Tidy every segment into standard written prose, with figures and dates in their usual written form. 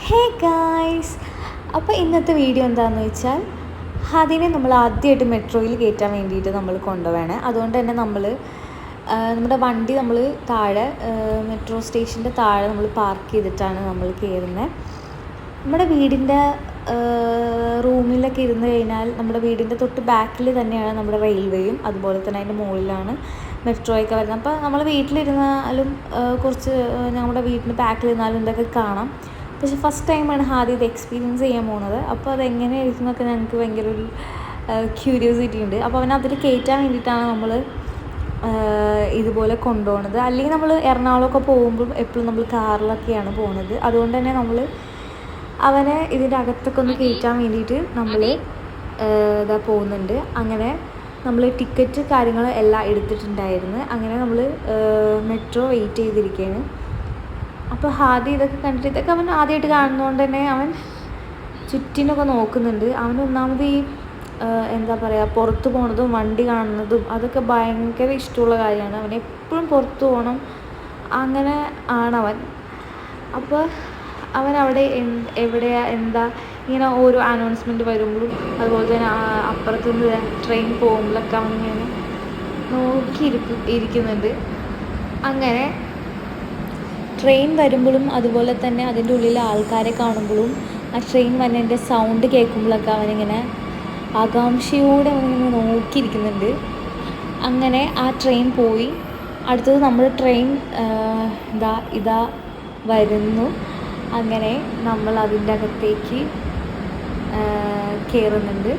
Hey guys, അപ്പോൾ ഇന്നത്തെ video എന്താണെന്ന് വെച്ചാൽ അതിനെ നമ്മൾ ആദ്യമായിട്ട് മെട്രോയിൽ കയറ്റാൻ വേണ്ടിയിട്ട് നമ്മൾ കൊണ്ടുപോവാണ്. അതുകൊണ്ട് തന്നെ നമ്മുടെ വണ്ടി നമ്മൾ താഴെ മെട്രോ സ്റ്റേഷൻ്റെ താഴെ നമ്മൾ പാർക്ക് ചെയ്തിട്ടാണ് നമ്മൾ കയറുന്നത്. നമ്മുടെ വീടിൻ്റെ റൂമിലൊക്കെ ഇരുന്ന് കഴിഞ്ഞാൽ നമ്മുടെ വീടിൻ്റെ തൊട്ട് ബാക്കിൽ തന്നെയാണ് നമ്മുടെ റെയിൽവേയും, അതുപോലെ തന്നെ അതിൻ്റെ മുകളിലാണ് മെട്രോയൊക്കെ വരുന്നത്. അപ്പോൾ നമ്മൾ വീട്ടിലിരുന്നാലും കുറച്ച് നമ്മുടെ വീടിൻ്റെ ബാക്കിലിരുന്നാലും ഇതൊക്കെ കാണാം. പക്ഷെ ഫസ്റ്റ് ടൈമാണ് ആദ്യം ഇത് എക്സ്പീരിയൻസ് ചെയ്യാൻ പോകുന്നത്. അപ്പോൾ അതെങ്ങനെയായിരിക്കും എന്നൊക്കെ ഞങ്ങൾക്ക് ഭയങ്കര ഒരു ക്യൂരിയോസിറ്റി ഉണ്ട്. അപ്പോൾ അതിൽ കയറ്റാൻ വേണ്ടിയിട്ടാണ് നമ്മൾ ഇതുപോലെ കൊണ്ടുപോകുന്നത്. അല്ലെങ്കിൽ നമ്മൾ എറണാകുളമൊക്കെ പോകുമ്പോൾ എപ്പോഴും നമ്മൾ കാറിലൊക്കെയാണ് പോകുന്നത്. അതുകൊണ്ട് തന്നെ നമ്മൾ അവനെ ഇതിൻ്റെ അകത്തൊക്കെ ഒന്ന് കയറ്റാൻ വേണ്ടിയിട്ട് നമ്മൾ പോകുന്നുണ്ട്. അങ്ങനെ നമ്മൾ ടിക്കറ്റ് കാര്യങ്ങൾ എല്ലാം എടുത്തിട്ടുണ്ടായിരുന്നു. അങ്ങനെ നമ്മൾ മെട്രോ വെയിറ്റ് ചെയ്തിരിക്കുകയാണ്. അപ്പോൾ ആദ്യം ഇതൊക്കെ കണ്ടിട്ട് ഇതൊക്കെ അവൻ ആദ്യമായിട്ട് കാണുന്നതുകൊണ്ട് തന്നെ അവൻ ചുറ്റിനൊക്കെ നോക്കുന്നുണ്ട്. അവനൊന്നാമത് ഈ എന്താ പറയുക, പുറത്ത് പോണതും വണ്ടി കാണുന്നതും അതൊക്കെ ഭയങ്കര ഇഷ്ടമുള്ള കാര്യമാണ്. അവൻ എപ്പോഴും പുറത്ത് പോകണം, അങ്ങനെ ആണവൻ. അപ്പോൾ അവൻ അവിടെ എവിടെയാ എന്താ ഇങ്ങനെ ഓരോ അനൗൺസ്മെൻറ്റ് വരുമ്പോഴും അതുപോലെ തന്നെ അപ്പുറത്തുനിന്ന് ട്രെയിൻ പോകുമ്പോഴൊക്കെ അവനിങ്ങനെ ഇരിക്കുന്നുണ്ട്. അങ്ങനെ ട്രെയിൻ വരുമ്പോഴും അതുപോലെ തന്നെ അതിൻ്റെ ഉള്ളിൽ ആൾക്കാരെ കാണുമ്പോഴും ആ ട്രെയിൻ വരുന്നതിൻ്റെ സൗണ്ട് കേൾക്കുമ്പോഴൊക്കെ അവനിങ്ങനെ ആകാംക്ഷയോടെ അവനിങ്ങനെ നോക്കിയിരിക്കുന്നുണ്ട്. അങ്ങനെ ആ ട്രെയിൻ പോയി. അടുത്തത് നമ്മുടെ ട്രെയിൻ ഇതാ വരുന്നു. അങ്ങനെ നമ്മൾ അതിൻ്റെ അകത്തേക്ക് കയറുന്നുണ്ട്.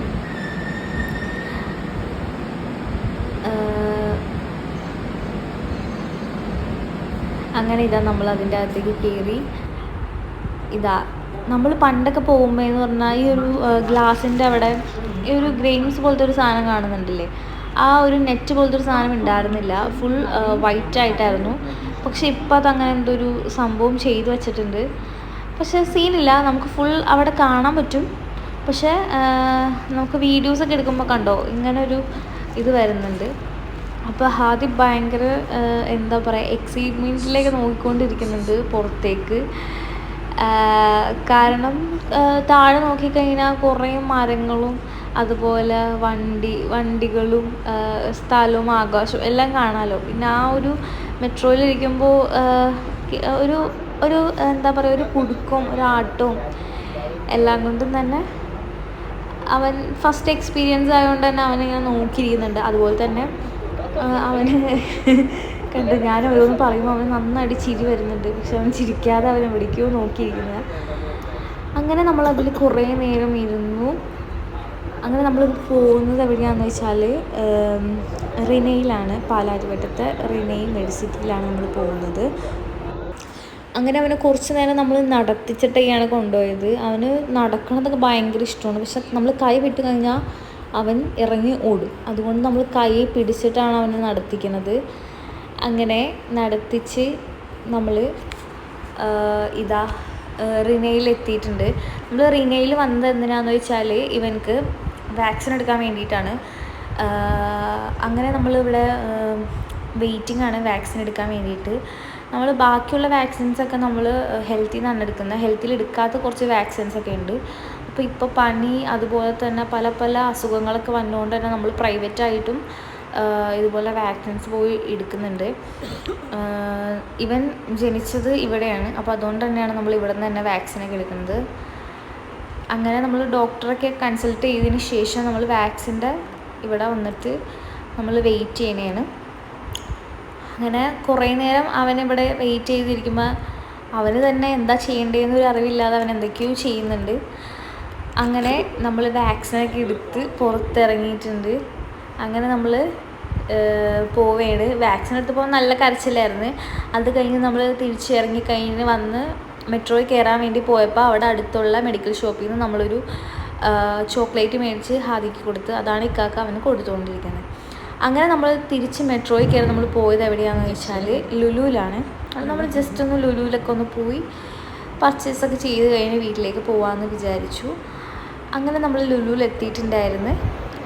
അങ്ങനെ നമ്മൾ അതിൻ്റെ അകത്തേക്ക് കയറി. നമ്മൾ പണ്ടൊക്കെ പോകുമ്പോൾ എന്ന് പറഞ്ഞാൽ ഈ ഒരു ഗ്ലാസിൻ്റെ അവിടെ ഈ ഒരു ഗ്രെയിൻസ് പോലത്തെ ഒരു സാധനം കാണുന്നുണ്ടല്ലേ, ആ ഒരു നെറ്റ് പോലത്തെ ഒരു സാധനം ഉണ്ടായിരുന്നില്ല. ഫുൾ വൈറ്റ് ആയിട്ടായിരുന്നു. പക്ഷെ ഇപ്പം അതങ്ങനെ എന്തോ ഒരു സംഭവം ചെയ്തു വെച്ചിട്ടുണ്ട്. പക്ഷേ സീനില്ല, നമുക്ക് ഫുൾ അവിടെ കാണാൻ പറ്റും. പക്ഷേ നമുക്ക് വീഡിയോസൊക്കെ എടുക്കുമ്പോൾ കണ്ടോ ഇങ്ങനെ ഒരു ഇത് വരുന്നുണ്ട്. അപ്പോൾ ആദ്യം ഭയങ്കര എന്താ പറയുക, എക്സൈറ്റ്മെൻറ്റിലേക്ക് നോക്കിക്കൊണ്ടിരിക്കുന്നുണ്ട് പുറത്തേക്ക്. കാരണം താഴെ നോക്കിക്കഴിഞ്ഞാൽ കുറേ മരങ്ങളും അതുപോലെ വണ്ടികളും സ്ഥലവും ആകാശവും എല്ലാം കാണാമല്ലോ. പിന്നെ ആ ഒരു മെട്രോയിലിരിക്കുമ്പോൾ ഒരു എന്താ പറയുക, ഒരു കുടുക്കവും ഒരു ആട്ടവും എല്ലാം കൊണ്ടും തന്നെ അവൻ ഫസ്റ്റ് എക്സ്പീരിയൻസ് ആയതുകൊണ്ട് തന്നെ അവനിങ്ങനെ നോക്കിയിരിക്കുന്നുണ്ട്. അതുപോലെ തന്നെ അവന് കണ്ട് ഞാൻ ഓരോന്ന് പറയുമ്പോൾ അവന് നന്നായിട്ട് ചിരി വരുന്നുണ്ട്. പക്ഷെ അവൻ ചിരിക്കാതെ അവൻ എവിടേക്കോ നോക്കിയിരിക്കുന്നത്. അങ്ങനെ നമ്മളതിൽ കുറേ നേരം ഇരുന്നു. അങ്ങനെ നമ്മൾ പോകുന്നത് എവിടെയാണെന്ന് വെച്ചാൽ റിനയിലാണ്, പാലാരിവട്ടത്തെ റിനൈ മെഡിസിറ്റിയിലാണ് നമ്മൾ പോകുന്നത്. അങ്ങനെ അവനെ കുറച്ച് നേരം നമ്മൾ നടത്തിച്ചിട്ടൊക്കെയാണ് കൊണ്ടുപോയത്. അവന് നടക്കണതൊക്കെ ഭയങ്കര ഇഷ്ടമാണ്. പക്ഷെ നമ്മൾ കൈ വിട്ട് കഴിഞ്ഞാൽ അവൻ ഇറങ്ങി ഓടും. അതുകൊണ്ട് നമ്മൾ കൈ പിടിച്ചിട്ടാണ് അവനെ നടത്തിക്കുന്നത്. അങ്ങനെ നടത്തിച്ച് നമ്മൾ റിനയിലെത്തിയിട്ടുണ്ട്. നമ്മൾ റിനയിൽ വന്നത് എന്തിനാണെന്ന് വെച്ചാൽ ഇവൻക്ക് വാക്സിൻ എടുക്കാൻ വേണ്ടിയിട്ടാണ്. അങ്ങനെ നമ്മളിവിടെ വെയിറ്റിംഗ് ആണ് വാക്സിൻ എടുക്കാൻ വേണ്ടിയിട്ട്. നമ്മൾ ബാക്കിയുള്ള വാക്സിൻസൊക്കെ നമ്മൾ ഹെൽത്തിൽ നിന്നാണ് എടുക്കുന്നത്. ഹെൽത്തിൽ എടുക്കാത്ത കുറച്ച് വാക്സിൻസൊക്കെ ഉണ്ട്. അപ്പോൾ ഇപ്പോൾ പനി അതുപോലെ തന്നെ പല അസുഖങ്ങളൊക്കെ വന്നുകൊണ്ട് തന്നെ നമ്മൾ പ്രൈവറ്റായിട്ടും ഇതുപോലെ വാക്സിൻസ് പോയി എടുക്കുന്നുണ്ട്. ഇവൻ ജനിച്ചത് ഇവിടെയാണ്, അപ്പോൾ അതുകൊണ്ട് തന്നെയാണ് നമ്മൾ ഇവിടെ നിന്ന് തന്നെ വാക്സിനൊക്കെ എടുക്കുന്നത്. അങ്ങനെ നമ്മൾ ഡോക്ടറൊക്കെ കൺസൾട്ട് ചെയ്തതിന് ശേഷം നമ്മൾ വാക്സിൻ്റെ ഇവിടെ വന്നിട്ട് നമ്മൾ വെയിറ്റ് ചെയ്യണതാണ്. അങ്ങനെ കുറേ നേരം അവനിവിടെ വെയിറ്റ് ചെയ്തിരിക്കുമ്പോൾ അവന് തന്നെ എന്താ ചെയ്യേണ്ടതെന്നൊരു അറിവില്ലാതെ അവൻ എന്തൊക്കെയോ ചെയ്യുന്നുണ്ട്. അങ്ങനെ നമ്മൾ വാക്സിനൊക്കെ എടുത്ത് പുറത്തിറങ്ങിയിട്ടുണ്ട്. അങ്ങനെ നമ്മൾ പോവുകയാണ്. വാക്സിൻ എടുത്തപ്പോൾ നല്ല കരച്ചിലായിരുന്നു. അത് കഴിഞ്ഞ് നമ്മൾ തിരിച്ചിറങ്ങി കഴിഞ്ഞ് വന്ന് മെട്രോയിൽ കയറാൻ വേണ്ടി പോയപ്പോൾ അവിടെ അടുത്തുള്ള മെഡിക്കൽ ഷോപ്പിൽ നിന്ന് നമ്മളൊരു ചോക്ലേറ്റ് മേടിച്ച് ഹാദിക്ക് കൊടുത്ത്, അതാണ് ഇക്കാക്ക അവന് കൊടുത്തുകൊണ്ടിരിക്കുന്നത്. അങ്ങനെ നമ്മൾ തിരിച്ച് മെട്രോയിൽ കയറി നമ്മൾ പോയത് എവിടെയാണെന്ന് വെച്ചാൽ ലുലുവിലാണ്. അത് നമ്മൾ ജസ്റ്റ് ഒന്ന് ലുലുവിലൊക്കെ ഒന്ന് പോയി പർച്ചേസൊക്കെ ചെയ്ത് കഴിഞ്ഞ് വീട്ടിലേക്ക് പോകാമെന്ന് വിചാരിച്ചു. അങ്ങനെ നമ്മൾ ലുലുവിൽ എത്തിയിട്ടുണ്ടായിരുന്നു.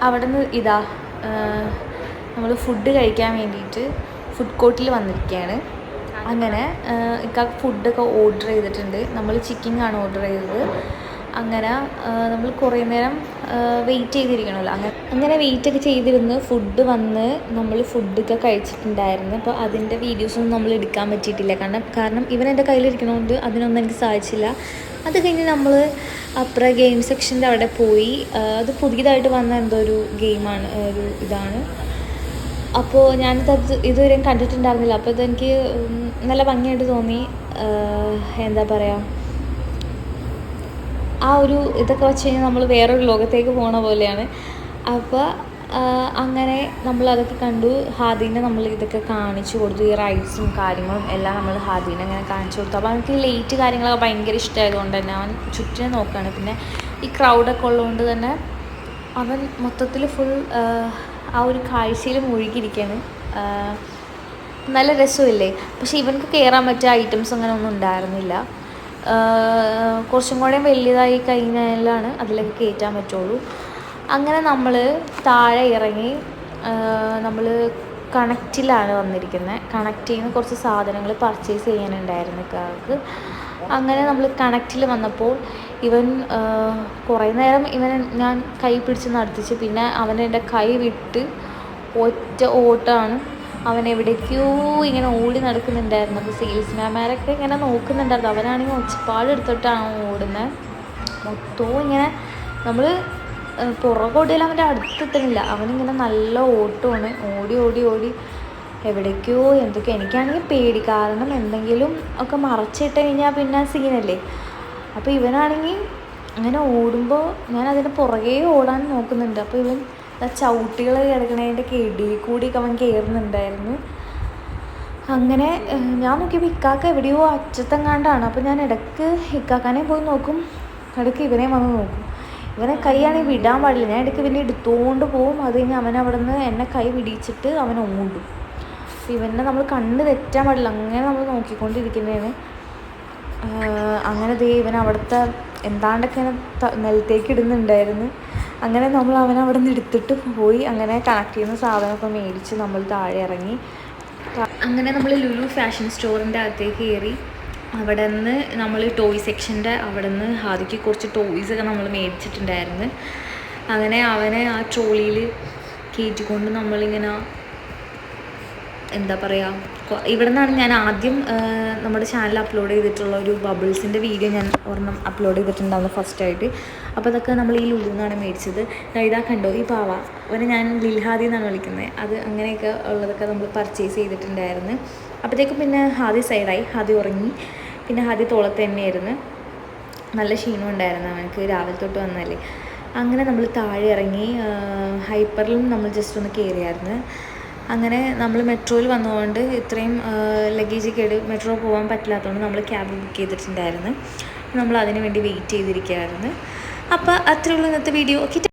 അവിടെ നിന്ന് നമ്മൾ ഫുഡ് കഴിക്കാൻ വേണ്ടിയിട്ട് ഫുഡ് കോർട്ടിൽ വന്നിരിക്കുകയാണ്. അങ്ങനെ ഇക്ക ഫുഡൊക്കെ ഓർഡർ ചെയ്തിട്ടുണ്ട്. നമ്മൾ ചിക്കനാണ് ഓർഡർ ചെയ്തത്. അങ്ങനെ നമ്മൾ കുറേ നേരം വെയിറ്റ് ചെയ്തിരിക്കണമല്ലോ. അങ്ങനെ വെയിറ്റൊക്കെ ചെയ്തിരുന്ന് ഫുഡ് വന്ന് നമ്മൾ ഫുഡൊക്കെ കഴിച്ചിട്ടുണ്ടായിരുന്നു. അപ്പോൾ അതിൻ്റെ വീഡിയോസൊന്നും നമ്മൾ എടുക്കാൻ പറ്റിയിട്ടില്ല. കാരണം ഇവൻ എൻ്റെ കയ്യിലിരിക്കണതുകൊണ്ട് അതിനൊന്നും എനിക്ക് സാധിച്ചില്ല. അത് കഴിഞ്ഞ് നമ്മൾ അപ്പുറം ഗെയിം സെക്ഷൻ്റെ അവിടെ പോയി. അത് പുതിയതായിട്ട് വന്ന എന്തോ ഒരു ഗെയിമാണ്, ഒരു ഇതാണ്. അപ്പോൾ ഞാനിത് ഇതുവരെയും കണ്ടിട്ടുണ്ടായിരുന്നില്ല. അപ്പോൾ ഇതെനിക്ക് നല്ല ഭംഗിയായിട്ട് തോന്നി. എന്താ പറയുക, ആ ഒരു ഇതൊക്കെ വെച്ച് കഴിഞ്ഞാൽ നമ്മൾ വേറൊരു ലോകത്തേക്ക് പോണ പോലെയാണ്. അപ്പോൾ അങ്ങനെ നമ്മളതൊക്കെ കണ്ടു. ഹാദീനെ നമ്മൾ ഇതൊക്കെ കാണിച്ചു കൊടുത്തു. ഈ റൈഡ്സും കാര്യങ്ങളും എല്ലാം നമ്മൾ ഹാദീനെ അങ്ങനെ കാണിച്ചു കൊടുത്തു. അപ്പോൾ അവനക്ക് ലേറ്റ് കാര്യങ്ങളൊക്കെ ഭയങ്കര ഇഷ്ടമായതുകൊണ്ട് തന്നെ അവൻ ചുറ്റിനെ നോക്കുകയാണ്. പിന്നെ ഈ ക്രൗഡൊക്കെ ഉള്ളതുകൊണ്ട് തന്നെ അവൻ മൊത്തത്തിൽ ഫുൾ ആ ഒരു കാഴ്ചയിൽ മുഴുകിയിരിക്കുകയാണ്. നല്ല രസമില്ലേ? പക്ഷേ ഇവനക്ക് കയറാൻ പറ്റിയ ഐറ്റംസ് അങ്ങനെ ഒന്നും ഉണ്ടായിരുന്നില്ല. കുറച്ചും കൂടെ വലുതായി കഴിഞ്ഞാലാണ് അതിലൊക്കെ കയറ്റാൻ പറ്റുള്ളൂ. അങ്ങനെ നമ്മൾ താഴെ ഇറങ്ങി. നമ്മൾ കണക്റ്റിലാണ് വന്നിരിക്കുന്നത്. കണക്റ്റ് ചെയ്യുന്ന കുറച്ച് സാധനങ്ങൾ പർച്ചേസ് ചെയ്യാനുണ്ടായിരുന്നു കാർക്ക്. അങ്ങനെ നമ്മൾ കണക്റ്റിൽ വന്നപ്പോൾ ഇവൻ കുറേ നേരം ഞാൻ കൈ പിടിച്ച് നടത്തിച്ച്. പിന്നെ എൻ്റെ കൈ വിട്ട് ഒറ്റ ഓട്ടമാണ്. അവൻ എവിടേക്കോ ഇങ്ങനെ ഓടി നടക്കുന്നുണ്ടായിരുന്നു. അപ്പോൾ സെയിൽസ്മാൻമാരൊക്കെ ഇങ്ങനെ നോക്കുന്നുണ്ടായിരുന്നു. അവനാണെങ്കിൽ ഒച്ചപ്പാടെടുത്തിട്ടാണ് ഓടുന്നത്. മൊത്തവും ഇങ്ങനെ നമ്മൾ പുറകോടിയാൽ അവൻ്റെ അടുത്തെത്തുന്നില്ല. അവനിങ്ങനെ നല്ല ഓട്ടമാണ്. ഓടി ഓടി ഓടി എവിടേക്കോ എന്തൊക്കെ. എനിക്കാണെങ്കിൽ പേടി, കാരണം എന്തെങ്കിലും ഒക്കെ മറച്ചിട്ട് കഴിഞ്ഞാൽ പിന്നെ സീനല്ലേ. അപ്പോൾ ഇവനാണെങ്കിൽ അങ്ങനെ ഓടുമ്പോൾ ഞാൻ അതിൻ്റെ പുറകെ ഓടാൻ നോക്കുന്നുണ്ട്. അപ്പോൾ ഇവൻ ചവിട്ടികൾ കിടക്കണതിൻ്റെ ഇടയിൽ കൂടിയൊക്കെ അവൻ കയറുന്നുണ്ടായിരുന്നു. അങ്ങനെ ഞാൻ നോക്കിയപ്പോൾ ഇക്കാക്ക എവിടെയോ അറ്റത്തെങ്ങാണ്ടാണ്. അപ്പോൾ ഞാൻ ഇടയ്ക്ക് ഇക്കാക്കാനെ പോയി നോക്കും, ഇടയ്ക്ക് ഇവനെ വന്ന് നോക്കും. ഇവനെ കൈയാണെങ്കിൽ വിടാൻ പാടില്ല. ഞാൻ ഇടയ്ക്ക് പിന്നെ എടുത്തുകൊണ്ട് പോകും. അത് കഴിഞ്ഞ് അവൻ അവിടെ നിന്ന് എന്നെ കൈ പിടിച്ചിട്ട് അവൻ ഓടും. അപ്പോൾ ഇവനെ നമ്മൾ കണ്ണ് തെറ്റാൻ പാടില്ല. അങ്ങനെ നമ്മൾ നോക്കിക്കൊണ്ടിരിക്കുന്നതാണ്. അങ്ങനെ ഇവൻ അവിടുത്തെ എന്താണ്ടൊക്കെ നിലത്തേക്ക് ഇടുന്നുണ്ടായിരുന്നു. അങ്ങനെ നമ്മൾ അവനവിടെ നിന്ന് എടുത്തിട്ട് പോയി. അങ്ങനെ കണക്ട് ചെയ്യുന്ന സാധനമൊക്കെ മേടിച്ച് നമ്മൾ താഴെ ഇറങ്ങി. അങ്ങനെ നമ്മൾ ലുലു ഫാഷൻ സ്റ്റോറിൻ്റെ അകത്തേക്ക് കയറി. അവിടെ നിന്ന് നമ്മൾ ടോയ് സെക്ഷൻ്റെ അവിടെ നിന്ന് ഹാദിക്ക് കുറച്ച് ടോയ്സൊക്കെ നമ്മൾ മേടിച്ചിട്ടുണ്ടായിരുന്നു. അങ്ങനെ അവനെ ആ ട്രോളിയിൽ കയറ്റിക്കൊണ്ട് നമ്മളിങ്ങനെ എന്താ പറയുക, ഇവിടെ നിന്നാണ് ഞാൻ ആദ്യം നമ്മുടെ ചാനൽ അപ്ലോഡ് ചെയ്തിട്ടുള്ള ഒരു ബബിൾസിൻ്റെ വീഡിയോ ഞാൻ ഒരെണ്ണം അപ്ലോഡ് ചെയ്തിട്ടുണ്ടായിരുന്നു ഫസ്റ്റായിട്ട്. അപ്പോൾ അതൊക്കെ നമ്മൾ ഈ ലുലു എന്നാണ് മേടിച്ചത്. ഇതാ കണ്ടോ ഈ പാവ, അവനെ ഞാൻ ലിൽഹാദി എന്നാണ് വിളിക്കുന്നത്. അത് അങ്ങനെയൊക്കെ ഉള്ളതൊക്കെ നമ്മൾ പർച്ചേസ് ചെയ്തിട്ടുണ്ടായിരുന്നു. അപ്പോഴത്തേക്കും പിന്നെ ഹാദി സൈഡായി, ഹാദി ഉറങ്ങി. പിന്നെ ഹാദി തോളത്ത് തന്നെയായിരുന്നു. നല്ല ക്ഷീണം ഉണ്ടായിരുന്നു അവനക്ക്, രാവിലെ തൊട്ട് വന്നല്ലേ. അങ്ങനെ നമ്മൾ താഴെ ഇറങ്ങി. ഹൈപ്പറിലും നമ്മൾ ജസ്റ്റ് ഒന്ന് കയറിയായിരുന്നു. അങ്ങനെ നമ്മൾ മെട്രോയിൽ വന്നതുകൊണ്ട് ഇത്രയും ലഗേജ് കേട് മെട്രോ പോകാൻ പറ്റില്ലാത്തതുകൊണ്ട് നമ്മൾ ക്യാബ് ബുക്ക് ചെയ്തിട്ടുണ്ടായിരുന്നു. നമ്മൾ അതിന് വേണ്ടി വെയിറ്റ് ചെയ്തിരിക്കുകയായിരുന്നു. അപ്പോൾ അത്രയുള്ള ഇന്നത്തെ വീഡിയോ. ഓക്കെ.